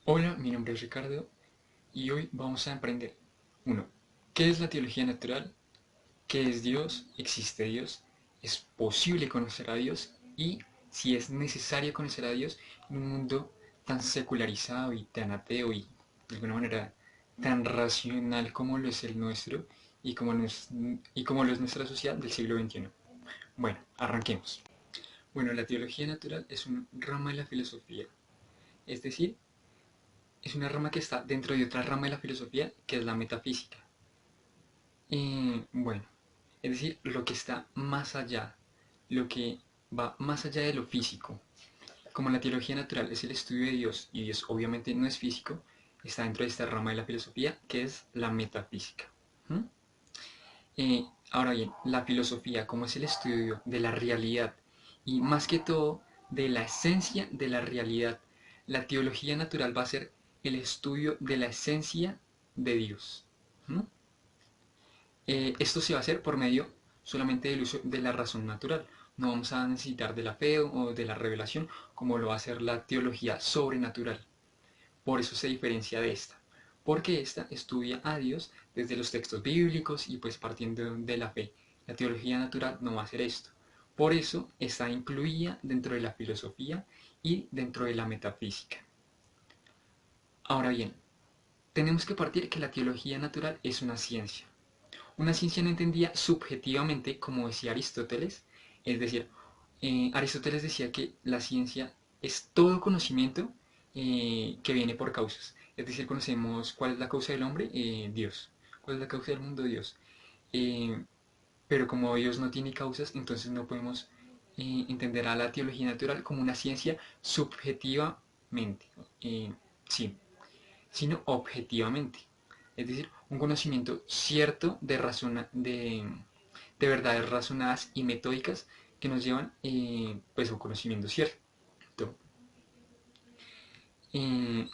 Hola, mi nombre es Ricardo y hoy vamos a emprender. Uno, ¿qué es la teología natural? ¿Qué es Dios? ¿Existe Dios? ¿Es posible conocer a Dios? Y si es necesario conocer a Dios en un mundo tan secularizado y tan ateo y de alguna manera tan racional como lo es el nuestro y como lo es nuestra sociedad del siglo XXI. Bueno, arranquemos. Bueno, la teología natural es un rama de la filosofía, es decir, es una rama que está dentro de otra rama de la filosofía que es la metafísica. Bueno, es decir, lo que está más allá, lo que va más allá de lo físico. Como la teología natural es el estudio de Dios y Dios obviamente no es físico, está dentro de esta rama de la filosofía que es la metafísica. ¿Mm? Ahora bien, la filosofía como es el estudio de la realidad y más que todo de la esencia de la realidad, la teología natural va a ser el estudio de la esencia de Dios. ¿Mm? Esto se va a hacer por medio solamente del uso de la razón natural. No vamos a necesitar de la fe o de la revelación como lo va a hacer la teología sobrenatural. Por eso se diferencia de esta. Porque esta estudia a Dios desde los textos bíblicos y pues partiendo de la fe. La teología natural no va a hacer esto. Por eso está incluida dentro de la filosofía y dentro de la metafísica. Ahora bien, tenemos que partir que la teología natural es una ciencia. Una ciencia no entendía subjetivamente, como decía Aristóteles, es decir, Aristóteles decía que la ciencia es todo conocimiento que viene por causas. Es decir, conocemos cuál es la causa del hombre, Dios. ¿Cuál es la causa del mundo? Dios. Eh, pero como Dios no tiene causas, entonces no podemos entender a la teología natural como una ciencia subjetivamente. Sí, sino objetivamente. Es decir, un conocimiento cierto de verdades razonadas y metódicas que nos llevan pues, a un conocimiento cierto. Eh,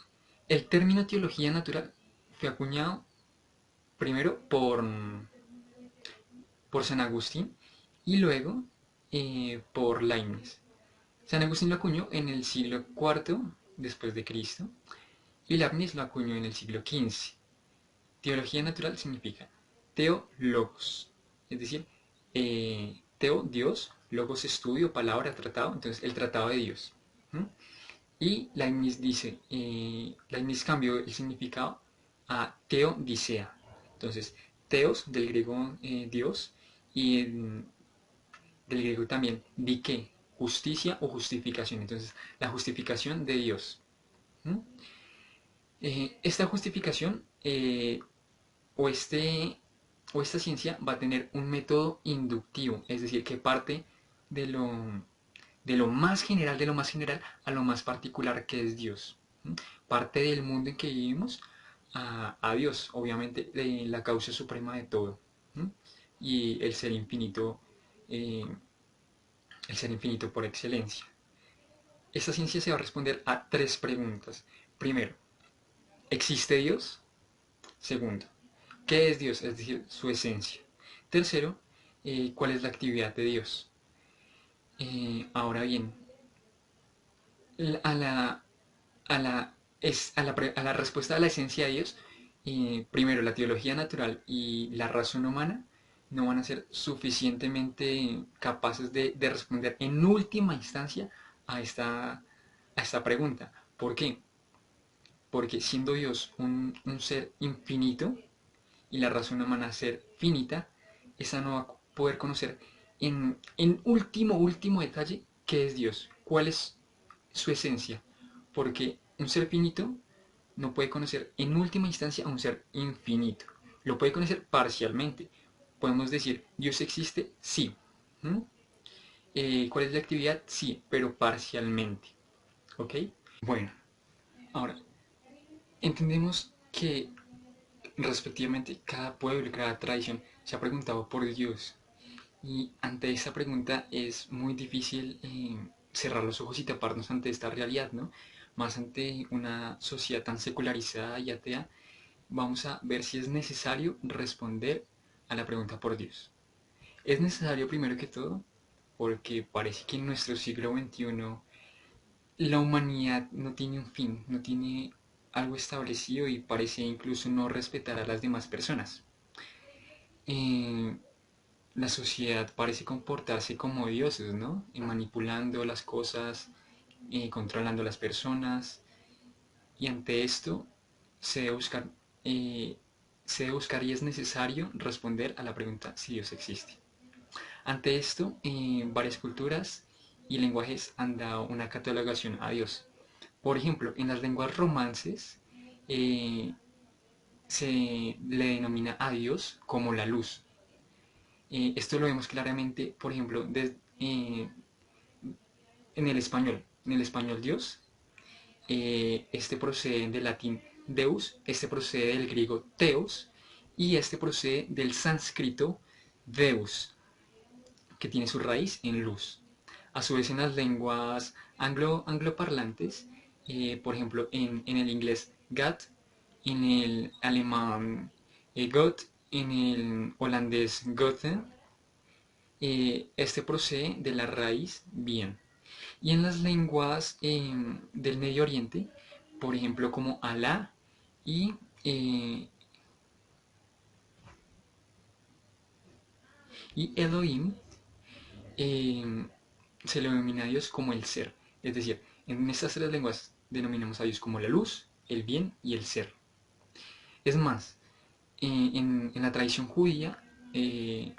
el término teología natural fue acuñado primero por San Agustín y luego por Leibniz. San Agustín lo acuñó en el siglo IV después de Cristo y Leibniz lo acuñó en el siglo XV. Teología natural significa teo logos, es decir, teo Dios, logos estudio, palabra, tratado, entonces el tratado de Dios. ¿Mm? Y Leibniz dice, Leibniz cambió el significado a teodicea. Entonces, teos del griego Dios y del griego también dike, justicia o justificación. Entonces, la justificación de Dios. ¿Mm? Esta justificación o, este, o esta ciencia va a tener un método inductivo, es decir, que parte de lo, de lo más general, de lo más general a lo más particular que es Dios. ¿Mm? Parte del mundo en que vivimos a Dios, obviamente la causa suprema de todo. ¿Mm? Y eh, el ser infinito por excelencia. Esta ciencia se va a responder a tres preguntas. Primero, ¿existe Dios? Segundo, ¿qué es Dios? Es decir, su esencia. Tercero, ¿cuál es la actividad de Dios? Ahora bien, a la, a la, a la respuesta a la esencia de Dios, primero la teología natural y la razón humana no van a ser suficientemente capaces de responder en última instancia a esta pregunta. ¿Por qué? Porque siendo Dios un ser infinito, y la razón humana ser finita, esa no va a poder conocer en último detalle qué es Dios, cuál es su esencia, porque un ser finito no puede conocer en última instancia a un ser infinito, lo puede conocer parcialmente. Podemos decir, Dios existe, sí. ¿Mm? ¿Cuál es la actividad? Sí, pero parcialmente. ¿Ok? Bueno, ahora, entendemos que respectivamente, cada pueblo y cada tradición se ha preguntado por Dios. Y ante esta pregunta es muy difícil cerrar los ojos y taparnos ante esta realidad, ¿no? Más ante una sociedad tan secularizada y atea, vamos a ver si es necesario responder a la pregunta por Dios. Es necesario primero que todo porque parece que en nuestro siglo XXI la humanidad no tiene un fin, no tiene algo establecido y parece incluso no respetar a las demás personas. Eh, la sociedad parece comportarse como dioses, ¿no? Manipulando las cosas, controlando a las personas, y ante esto se debe buscar, eh, se debe buscar y es necesario responder a la pregunta si Dios existe. Ante esto, varias culturas y lenguajes han dado una catalogación a Dios. Por ejemplo, en las lenguas romances eh, se le denomina a Dios como la luz. Esto lo vemos claramente, por ejemplo, en el español. En el español Dios, este procede del latín Deus, este procede del griego Theos y este procede del sánscrito Deus, que tiene su raíz en luz. A su vez en las lenguas angloparlantes, por ejemplo en el inglés God, en el alemán Gott, en el holandés Gothen, este procede de la raíz bien. Y en las lenguas del Medio Oriente, por ejemplo como Alá y, eh, y Elohim, eh, se le denomina a Dios como el ser. Es decir, en estas tres lenguas denominamos a Dios como la luz, el bien y el ser. Es más, en la tradición judía,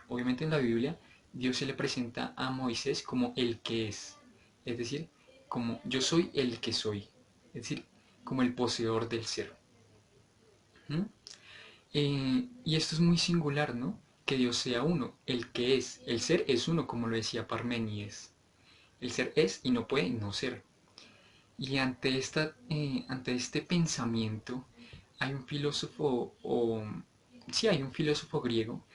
obviamente en la Biblia, Dios se le presenta a Moisés como el que es decir, como yo soy el que soy, es decir, como el poseedor del ser. ¿Mm? Y esto es muy singular, ¿no? Que Dios sea uno, el que es, el ser es uno, como lo decía Parménides. El ser es y no puede no ser. Y ante este pensamiento hay un filósofo, sí, hay un filósofo griego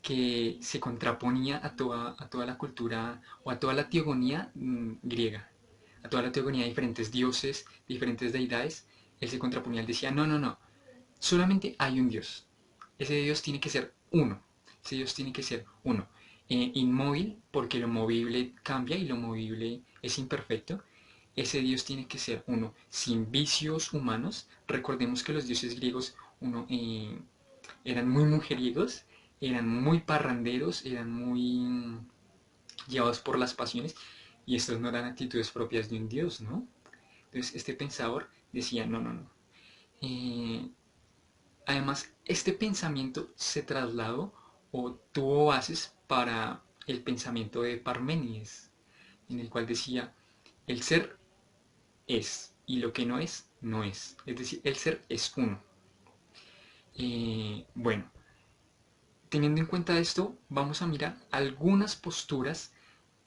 que se contraponía a toda la cultura o a toda la teogonía griega, a toda la teogonía de diferentes dioses, diferentes deidades. Él se contraponía, él decía, no, no, no, solamente hay un Dios. Ese Dios tiene que ser uno. Ese Dios tiene que ser uno. Inmóvil, porque lo movible cambia y lo movible es imperfecto. Ese Dios tiene que ser uno, sin vicios humanos. Recordemos que los dioses griegos eran muy mujeriegos, eran muy parranderos, eran muy llevados por las pasiones, y estas no eran actitudes propias de un Dios, ¿no? Entonces este pensador decía, no, no, no. Eh, Además, este pensamiento se trasladó o tuvo bases para el pensamiento de Parménides, en el cual decía, el ser es y lo que no es, no es. Es decir, el ser es uno. Bueno, teniendo en cuenta esto, vamos a mirar algunas posturas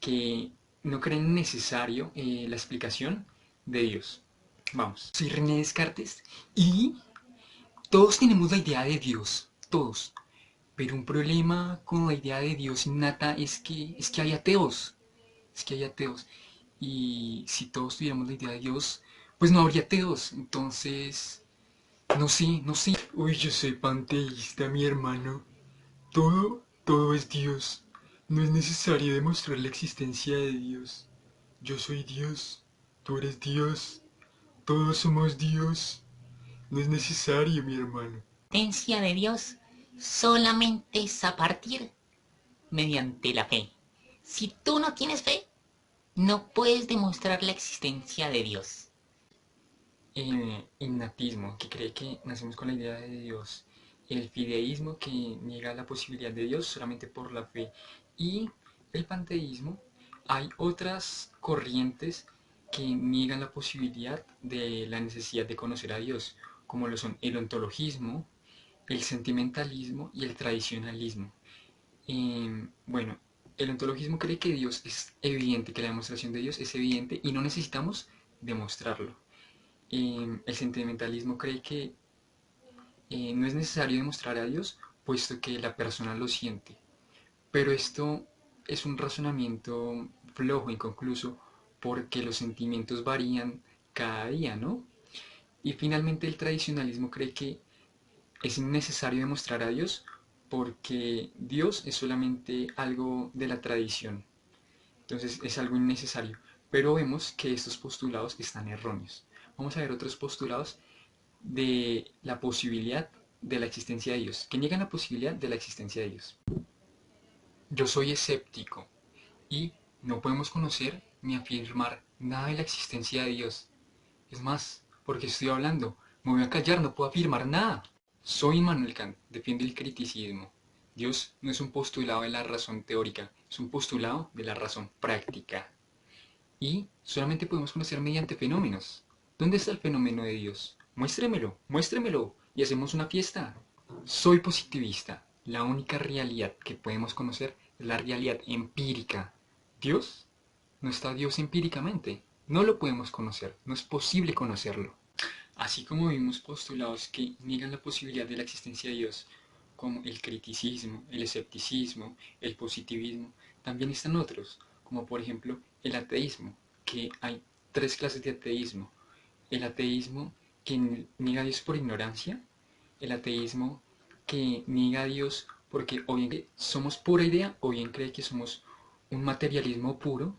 que no creen necesario la explicación de Dios. Vamos. Soy René Descartes y todos tenemos la idea de Dios, todos. Pero un problema con la idea de Dios innata es que hay ateos. Es que hay ateos. Y si todos tuviéramos la idea de Dios, pues no habría ateos. Entonces, no sé, no sé. Uy, yo soy panteísta, mi hermano. Todo es Dios. No es necesario demostrar la existencia de Dios. Yo soy Dios. Tú eres Dios. Todos somos Dios. No es necesario, mi hermano. La existencia de Dios solamente es a partir mediante la fe. Si tú no tienes fe, no puedes demostrar la existencia de Dios. El innatismo, que cree que nacemos con la idea de Dios, el fideísmo, que niega la posibilidad de Dios solamente por la fe, y el panteísmo. Hay otras corrientes que niegan la posibilidad de la necesidad de conocer a Dios, como lo son el ontologismo, el sentimentalismo y el tradicionalismo. Bueno, el ontologismo cree que Dios es evidente, que la demostración de Dios es evidente y no necesitamos demostrarlo. El sentimentalismo cree que no es necesario demostrar a Dios, puesto que la persona lo siente. Pero esto es un razonamiento flojo, inconcluso, porque los sentimientos varían cada día, ¿no? Y finalmente el tradicionalismo cree que es innecesario demostrar a Dios porque Dios es solamente algo de la tradición. Entonces es algo innecesario. Pero vemos que estos postulados están erróneos. Vamos a ver otros postulados de la posibilidad de la existencia de Dios, que niegan la posibilidad de la existencia de Dios. Yo soy escéptico y no podemos conocer ni afirmar nada de la existencia de Dios. Es más, porque estoy hablando, me voy a callar, no puedo afirmar nada. Soy Immanuel Kant, defiende el criticismo. Dios no es un postulado de la razón teórica, es un postulado de la razón práctica. Y solamente podemos conocer mediante fenómenos. ¿Dónde está el fenómeno de Dios? Muéstremelo, muéstremelo, y hacemos una fiesta. Soy positivista. La única realidad que podemos conocer es la realidad empírica. ¿Dios? No está Dios empíricamente. No lo podemos conocer, no es posible conocerlo. Así como vimos postulados que niegan la posibilidad de la existencia de Dios, como el criticismo, el escepticismo, el positivismo, también están otros, como por ejemplo el ateísmo, que hay tres clases de ateísmo. El ateísmo que niega a Dios por ignorancia, el ateísmo que niega a Dios porque o bien somos pura idea o bien cree que somos un materialismo puro,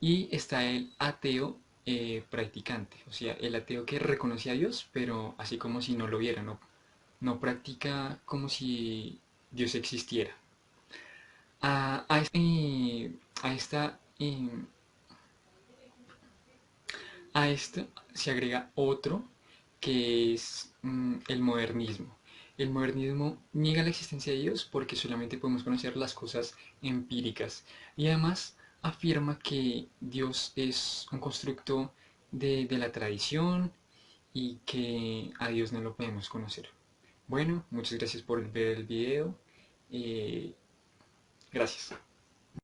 y está el ateo practicante, o sea, el ateo que reconoce a Dios, pero así como si no lo viera, no practica como si Dios existiera. A, a, a esta, a esto se agrega otro que es el modernismo. El modernismo niega la existencia de Dios porque solamente podemos conocer las cosas empíricas y además afirma que Dios es un constructo de la tradición y que a Dios no lo podemos conocer. Bueno, muchas gracias por ver el video. Gracias.